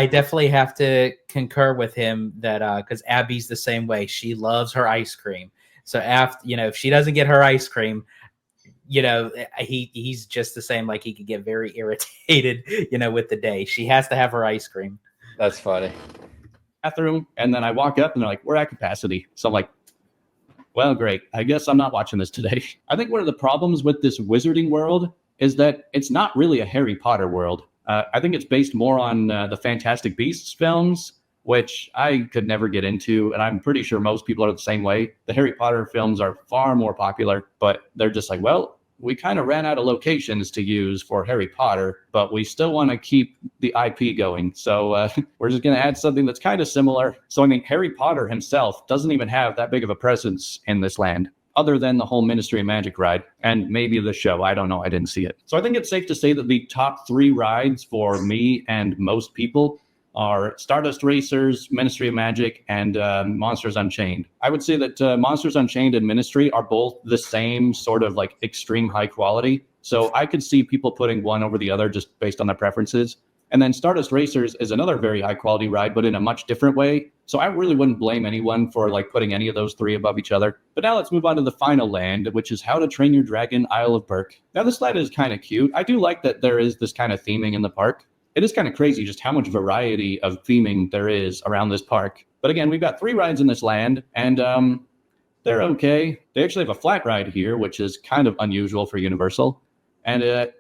definitely have to concur with him that because Abby's the same way. She loves her ice cream. So after, you know, if she doesn't get her ice cream, you know, he's just the same. Like he could get very irritated, you know, with the day. She has to have her ice cream. That's funny. Bathroom, and then I walk up and they're like, we're at capacity. So I'm like, well, great. I guess I'm not watching this today. I think one of the problems with this Wizarding World is that it's not really a Harry Potter world. I think it's based more on the Fantastic Beasts films, which I could never get into, and I'm pretty sure most people are the same way. The Harry Potter films are far more popular, but they're just like, well, we kind of ran out of locations to use for Harry Potter, but we still want to keep the IP going. So we're just going to add something that's kind of similar. So, I mean, Harry Potter himself doesn't even have that big of a presence in this land, other than the whole Ministry of Magic ride and maybe the show. I don't know. I didn't see it. So I think it's safe to say that the top 3 rides for me and most people are Stardust Racers, Ministry of Magic, and Monsters Unchained. I would say that Monsters Unchained and Ministry are both the same sort of like extreme high quality. So I could see people putting one over the other just based on their preferences. And then Stardust Racers is another very high quality ride, but in a much different way. So I really wouldn't blame anyone for like putting any of those 3 above each other. But now let's move on to the final land, which is How to Train Your Dragon, Isle of Burke. Now this land is kind of cute. I do like that there is this kind of theming in the park. It is kind of crazy just how much variety of theming there is around this park. But again, we've got 3 rides in this land, and they're okay. They actually have a flat ride here, which is kind of unusual for Universal. And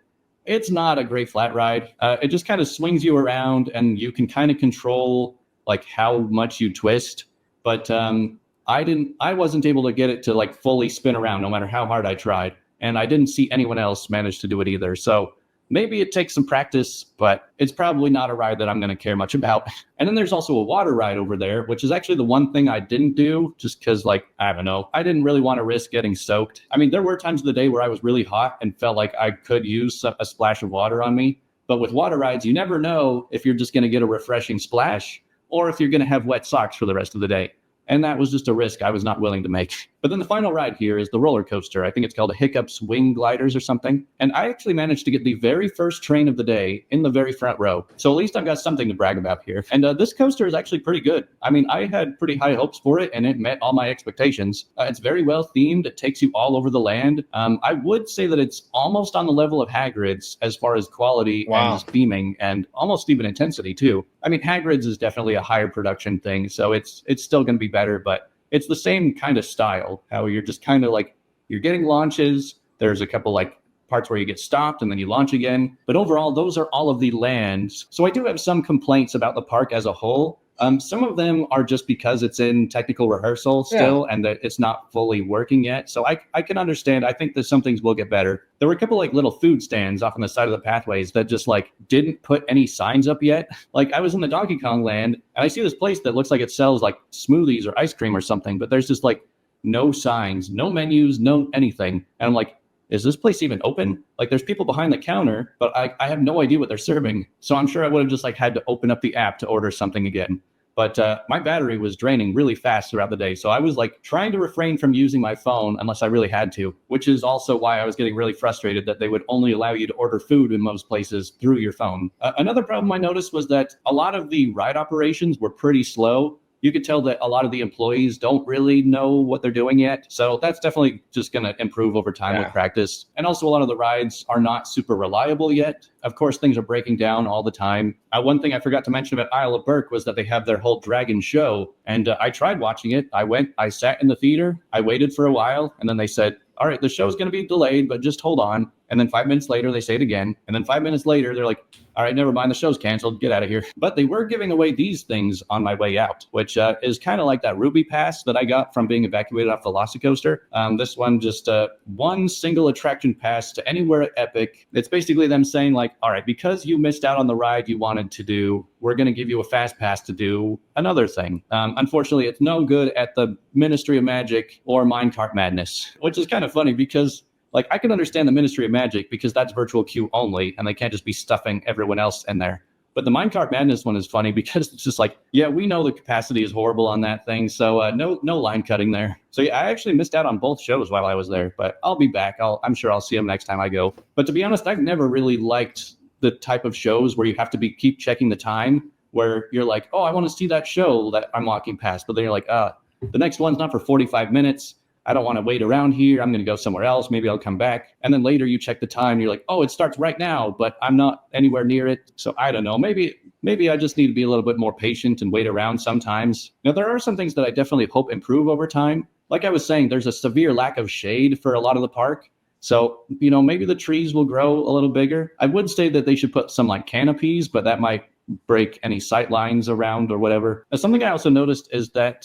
it's not a great flat ride. It just kind of swings you around, and you can kind of control like how much you twist. But I wasn't able to get it to like fully spin around no matter how hard I tried. And I didn't see anyone else manage to do it either. So maybe it takes some practice, but it's probably not a ride that I'm going to care much about. And then there's also a water ride over there, which is actually the one thing I didn't do just because, like, I don't know, I didn't really want to risk getting soaked. I mean, there were times of the day where I was really hot and felt like I could use a splash of water on me. But with water rides, you never know if you're just going to get a refreshing splash or if you're going to have wet socks for the rest of the day. And that was just a risk I was not willing to make. But then the final ride here is the roller coaster. I think it's called a Hiccups Wing Gliders or something. And I actually managed to get the very first train of the day in the very front row. So at least I've got something to brag about here. And this coaster is actually pretty good. I mean, I had pretty high hopes for it, and it met all my expectations. It's very well themed. It takes you all over the land. I would say that it's almost on the level of Hagrid's as far as quality and theming, and almost even intensity too. I mean, Hagrid's is definitely a higher production thing, so it's still going to be better, but it's the same kind of style, how you're just kind of like, you're getting launches. There's a couple like parts where you get stopped and then you launch again. But overall, those are all of the lands. So I do have some complaints about the park as a whole. Some of them are just because it's in technical rehearsal still and that it's not fully working yet. So I can understand. I think that some things will get better. There were a couple like little food stands off on the side of the pathways that just like didn't put any signs up yet. Like I was in the Donkey Kong land and I see this place that looks like it sells like smoothies or ice cream or something, but there's just like no signs, no menus, no anything. And I'm like, is this place even open? Like there's people behind the counter, but I have no idea what they're serving. So I'm sure I would have just like had to open up the app to order something again. But my battery was draining really fast throughout the day. So I was like trying to refrain from using my phone unless I really had to, which is also why I was getting really frustrated that they would only allow you to order food in most places through your phone. Another problem I noticed was that a lot of the ride operations were pretty slow. You could tell that a lot of the employees don't really know what they're doing yet. So that's definitely just going to improve over time with practice. And also a lot of the rides are not super reliable yet. Of course, things are breaking down all the time. One thing I forgot to mention about Isle of Burke was that they have their whole dragon show. And I tried watching it. I sat in the theater. I waited for a while. And then they said, all right, the show's going to be delayed, but just hold on. And then 5 minutes later, they say it again. And then 5 minutes later, they're like, all right, never mind, the show's canceled. Get out of here. But they were giving away these things on my way out, which is kind of like that Ruby Pass that I got from being evacuated off the Velocicoaster. This one, just one single attraction pass to anywhere at Epic. It's basically them saying like, all right, because you missed out on the ride you wanted to do, we're going to give you a fast pass to do another thing. Unfortunately, it's no good at the Ministry of Magic or Minecart Madness, which is kind of funny because like I can understand the Ministry of Magic because that's virtual queue only and they can't just be stuffing everyone else in there. But the Minecart Madness one is funny because it's just like, yeah, we know the capacity is horrible on that thing. So no line cutting there. So yeah, I actually missed out on both shows while I was there, but I'll be back. I'm sure I'll see them next time I go. But to be honest, I've never really liked the type of shows where you have to keep checking the time, where you're like, oh, I want to see that show that I'm walking past. But then you're like, the next one's not for 45 minutes. I don't want to wait around here. I'm going to go somewhere else. Maybe I'll come back. And then later you check the time and you're like, oh, it starts right now, but I'm not anywhere near it. So I don't know. Maybe I just need to be a little bit more patient and wait around sometimes. Now, there are some things that I definitely hope improve over time. Like I was saying, there's a severe lack of shade for a lot of the park. So, maybe the trees will grow a little bigger. I would say that they should put some like canopies, but that might break any sight lines around or whatever. Now, something I also noticed is that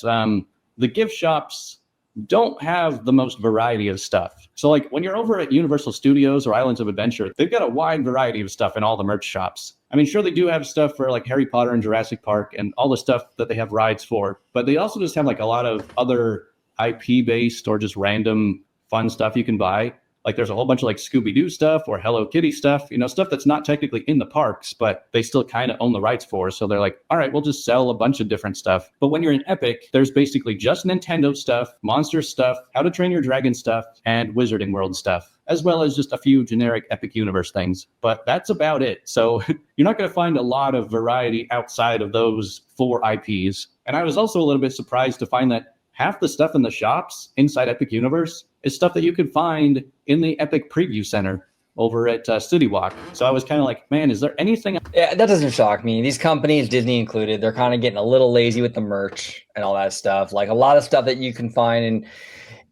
the gift shops don't have the most variety of stuff. So like when you're over at Universal Studios or Islands of Adventure, they've got a wide variety of stuff in all the merch shops. I mean, sure, they do have stuff for like Harry Potter and Jurassic Park and all the stuff that they have rides for, but they also just have like a lot of other IP-based or just random fun stuff you can buy. Like there's a whole bunch of like Scooby-Doo stuff or Hello Kitty stuff, stuff that's not technically in the parks, but they still kind of own the rights for. So they're like, all right, we'll just sell a bunch of different stuff. But when you're in Epic, there's basically just Nintendo stuff, Monster stuff, How to Train Your Dragon stuff, and Wizarding World stuff, as well as just a few generic Epic Universe things. But that's about it. So you're not going to find a lot of variety outside of those 4 IPs. And I was also a little bit surprised to find that half the stuff in the shops inside Epic Universe is stuff that you could find in the Epic Preview Center over at City Walk. So I was kind of like, man, is there anything? Yeah, that doesn't shock me. These companies, Disney included, they're kind of getting a little lazy with the merch and all that stuff. Like a lot of stuff that you can find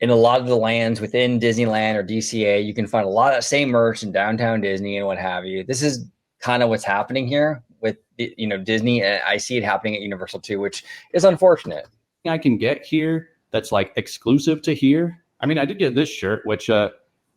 in a lot of the lands within Disneyland or DCA, you can find a lot of same merch in downtown Disney and what have you. This is kind of what's happening here with Disney, and I see it happening at Universal too, which is unfortunate. I can get here that's like exclusive to here. I mean, I did get this shirt, which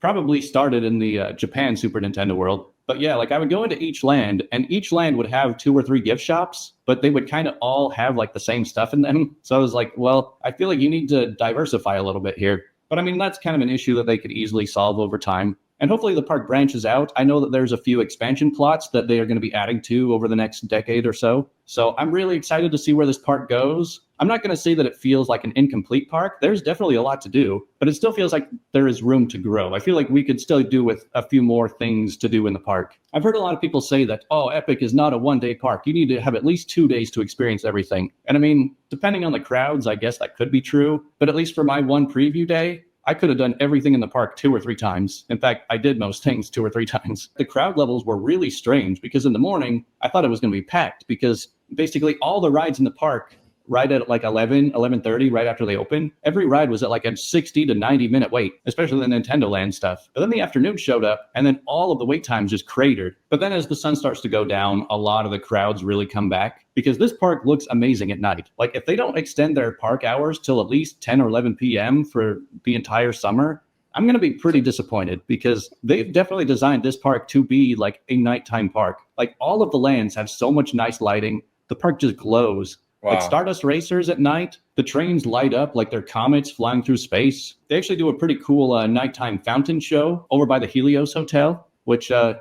probably started in the Japan Super Nintendo world. But yeah, like I would go into each land and each land would have 2 or 3 gift shops, but they would kind of all have like the same stuff in them. So I was like, well, I feel like you need to diversify a little bit here. But I mean, that's kind of an issue that they could easily solve over time. And hopefully the park branches out. I know that there's a few expansion plots that they are going to be adding to over the next decade or so. So I'm really excited to see where this park goes. I'm not going to say that it feels like an incomplete park. There's definitely a lot to do, but it still feels like there is room to grow. I feel like we could still do with a few more things to do in the park. I've heard a lot of people say that, oh, Epic is not a one-day park. You need to have at least 2 days to experience everything. And I mean, depending on the crowds, I guess that could be true. But at least for my one preview day, I could have done everything in the park 2 or 3 times. In fact, I did most things 2 or 3 times. The crowd levels were really strange because in the morning, I thought it was going to be packed because basically all the rides in the park right at like 11:30, right after they open, every ride was at like a 60 to 90-minute wait, especially the Nintendo Land stuff. But then the afternoon showed up, and then all of the wait times just cratered. But then as the sun starts to go down, a lot of the crowds really come back because this park looks amazing at night. Like if they don't extend their park hours till at least 10 or 11 p.m. for the entire summer, I'm going to be pretty disappointed because they've definitely designed this park to be like a nighttime park. Like all of the lands have so much nice lighting. The park just glows. Wow. Like Stardust Racers at night, the trains light up like they're comets flying through space. They actually do a pretty cool nighttime fountain show over by the Helios Hotel, which, I'm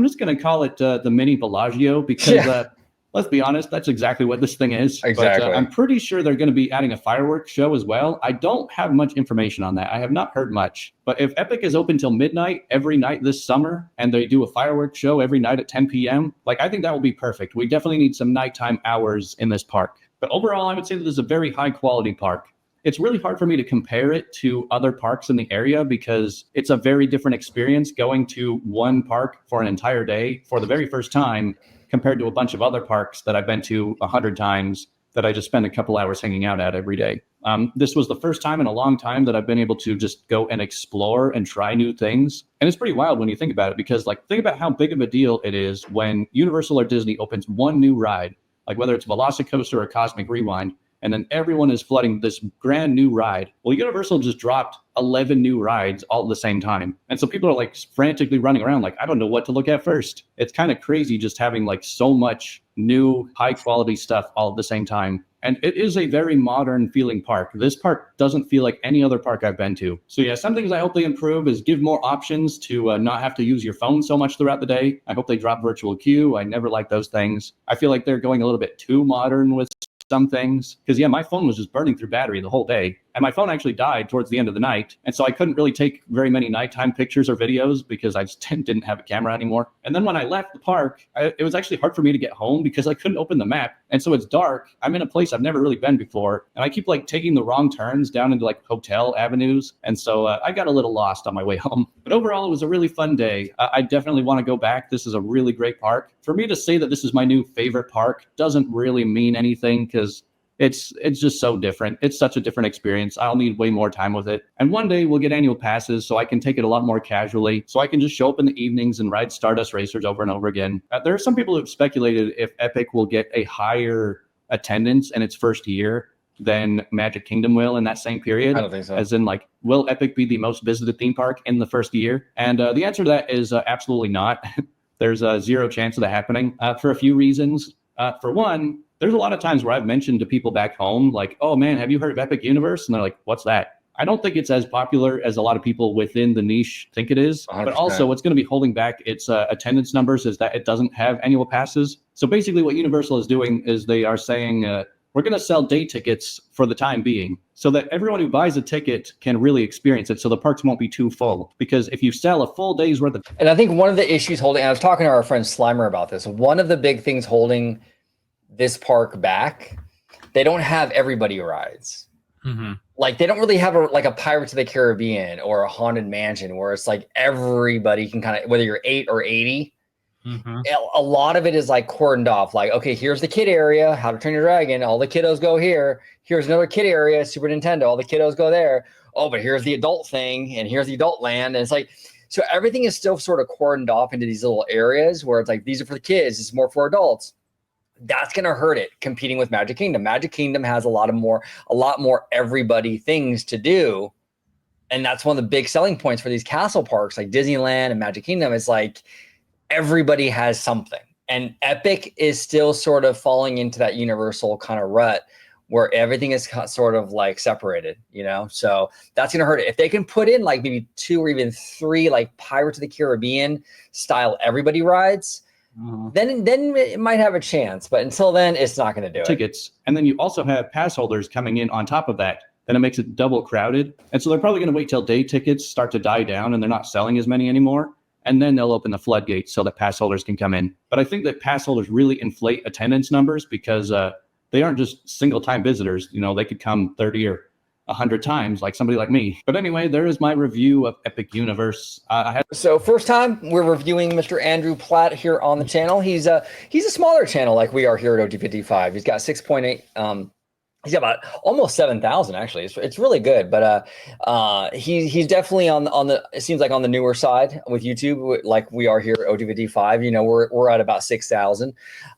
just going to call it the mini Bellagio because let's be honest, that's exactly what this thing is. Exactly. But I'm pretty sure they're going to be adding a fireworks show as well. I don't have much information on that. I have not heard much. But if Epic is open till midnight every night this summer and they do a fireworks show every night at 10 p.m., like I think that will be perfect. We definitely need some nighttime hours in this park. But overall, I would say that this is a very high quality park. It's really hard for me to compare it to other parks in the area because it's a very different experience going to one park for an entire day for the very first time compared to a bunch of other parks that I've been to 100 times that I just spend a couple hours hanging out at every day. This was the first time in a long time that I've been able to just go and explore and try new things. And it's pretty wild when you think about it because think about how big of a deal it is when Universal or Disney opens one new ride, like whether it's Velocicoaster or Cosmic Rewind, and then everyone is flooding this brand new ride. Well, Universal just dropped 11 new rides all at the same time. And so people are like frantically running around like, I don't know what to look at first. It's kind of crazy just having like so much new high quality stuff all at the same time. And it is a very modern feeling park. This park doesn't feel like any other park I've been to. So yeah, some things I hope they improve is give more options to not have to use your phone so much throughout the day. I hope they drop virtual queue. I never like those things. I feel like they're going a little bit too modern with some things because my phone was just burning through battery the whole day, and my phone actually died towards the end of the night, and so I couldn't really take very many nighttime pictures or videos because I just didn't have a camera anymore. And then when I left the park, it was actually hard for me to get home because I couldn't open the map, and so it's dark. I'm in a place I've never really been before, and I keep like taking the wrong turns down into like hotel avenues, and so I got a little lost on my way home. But overall, it was a really fun day. I definitely want to go back. This is a really great park. For me to say that this is my new favorite park doesn't really mean anything because it's just so different. It's such a different experience. I'll need way more time with it. And one day we'll get annual passes so I can take it a lot more casually. So I can just show up in the evenings and ride Stardust Racers over and over again. There are some people who have speculated if Epic will get a higher attendance in its first year than Magic Kingdom will in that same period. I don't think so. As in, like, will Epic be the most visited theme park in the first year? And the answer to that is absolutely not. There's a zero chance of that happening for a few reasons. For one, there's a lot of times where I've mentioned to people back home, like, oh man, have you heard of Epic Universe? And they're like, what's that? I don't think it's as popular as a lot of people within the niche think it is. 100%. But also what's going to be holding back its attendance numbers is that it doesn't have annual passes. So basically what Universal is doing is they are saying, we're going to sell day tickets for the time being so that everyone who buys a ticket can really experience it. So the parks won't be too full, because if you sell a full day's worth of. And I think one of the issues holding, and I was talking to our friend Slimer about this, one of the big things holding this park back, they don't have everybody rides. Mm-hmm. Like they don't really have a Pirates of the Caribbean or a Haunted Mansion where it's like everybody can kind of, whether you're 8 or 80, Mm-hmm. a lot of it is like cordoned off. Like, okay, here's the kid area, How to Train Your Dragon. All the kiddos go here. Here's another kid area, Super Nintendo. All the kiddos go there. Oh, but here's the adult thing, and here's the adult land. And it's like, so everything is still sort of cordoned off into these little areas where it's like, these are for the kids. It's more for adults. That's going to hurt it competing with Magic Kingdom. Magic Kingdom has a lot more everybody things to do. And that's one of the big selling points for these castle parks like Disneyland and Magic Kingdom. It's like everybody has something. And Epic is still sort of falling into that Universal kind of rut where everything is sort of like separated, So that's going to hurt it. If they can put in like maybe 2 or even 3 like Pirates of the Caribbean style everybody rides, then it might have a chance. But until then, it's not going to do tickets. And then you also have pass holders coming in on top of that. Then it makes it double crowded. And so they're probably going to wait till day tickets start to die down and they're not selling as many anymore. And then they'll open the floodgates so that pass holders can come in. But I think that pass holders really inflate attendance numbers because they aren't just single-time visitors. They could come 30 or 100 times like somebody like me. But anyway, there is my review of Epic Universe. So first time we're reviewing Mr. Andrew Platt here on the channel. He's a smaller channel like we are here at OG55. He's got 6.8. He's got about almost 7,000 actually. It's really good, but he's definitely on the it seems like on the newer side with YouTube, like we are here at OG55. You know, we're at about 6,000.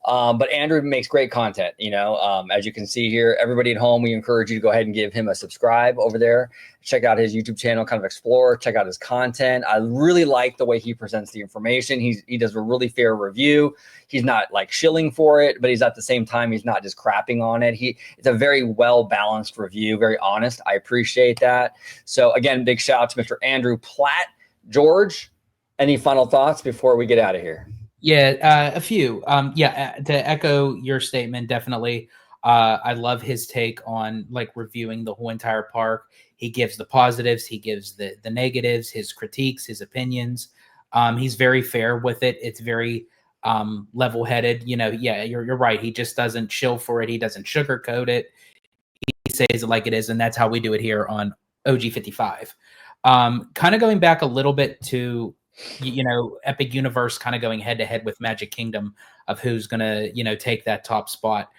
But Andrew makes great content. You know, as you can see here, everybody at home, we encourage you to go ahead and give him a subscribe over there. Check out his YouTube channel, kind of explore. Check out his content. I really like the way he presents the information. He does a really fair review. He's not like shilling for it, but he's at the same time, he's not just crapping on it. It's a very well-balanced review, very honest. I appreciate that. So again, big shout out to Mr. Andrew Platt. George, any final thoughts before we get out of here? Yeah, a few. To echo your statement, definitely. I love his take on like reviewing the whole entire park. He gives the positives, he gives the negatives, his critiques, his opinions. He's very fair with it. It's very level-headed. You know, yeah, you're right. He just doesn't chill for it. He doesn't sugarcoat it. He says it like it is, and that's how we do it here on OG55. Kind of going back a little bit to, you know, Epic Universe kind of going head-to-head with Magic Kingdom of who's going to, you know, take that top spot.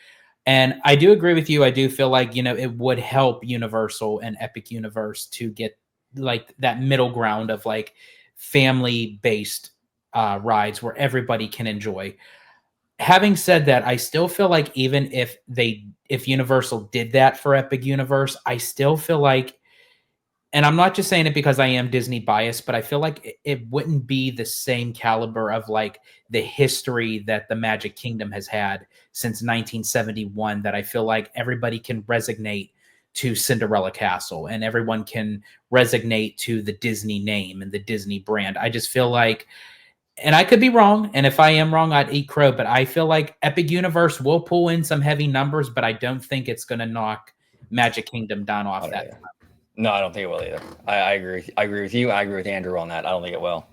And I do agree with you. I do feel like, you know, it would help Universal and Epic Universe to get like that middle ground of like family-based rides where everybody can enjoy. Having said that, I still feel like even if Universal did that for Epic Universe, I still feel like, and I'm not just saying it because I am Disney biased, but I feel like it wouldn't be the same caliber of like the history that the Magic Kingdom has had since 1971, that I feel like everybody can resonate to Cinderella Castle and everyone can resonate to the Disney name and the Disney brand. I just feel like, and I could be wrong, and if I am wrong, I'd eat crow, but I feel like Epic Universe will pull in some heavy numbers, but I don't think it's going to knock Magic Kingdom down off that. Yeah. No, I don't think it will either. I agree. I agree with you. I agree with Andrew on that. I don't think it will.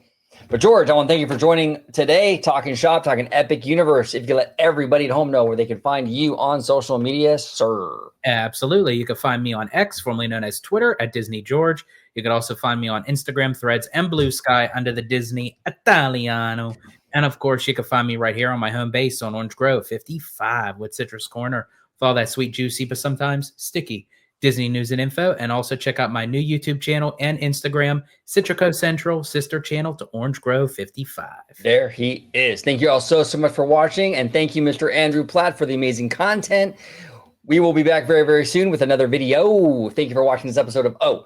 But George, I want to thank you for joining today, talking shop, talking Epic Universe. If you can let everybody at home know where they can find you on social media, sir. Absolutely. You can find me on X, formerly known as Twitter, at Disney George. You can also find me on Instagram, Threads, and Blue Sky under the Disney Italiano. And of course, you can find me right here on my home base on Orange Grove 55 with Citrus Corner with all that sweet, juicy, but sometimes sticky Disney news and info. And also check out my new YouTube channel and Instagram, Citrico Central, sister channel to Orange Grove 55. There he is. Thank you all so much for watching. And thank you, Mr. Andrew Platt, for the amazing content. We will be back very, very soon with another video. Thank you for watching this episode of OG.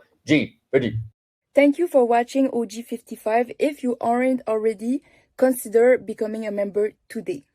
Thank you for watching OG55. If you aren't already, consider becoming a member today.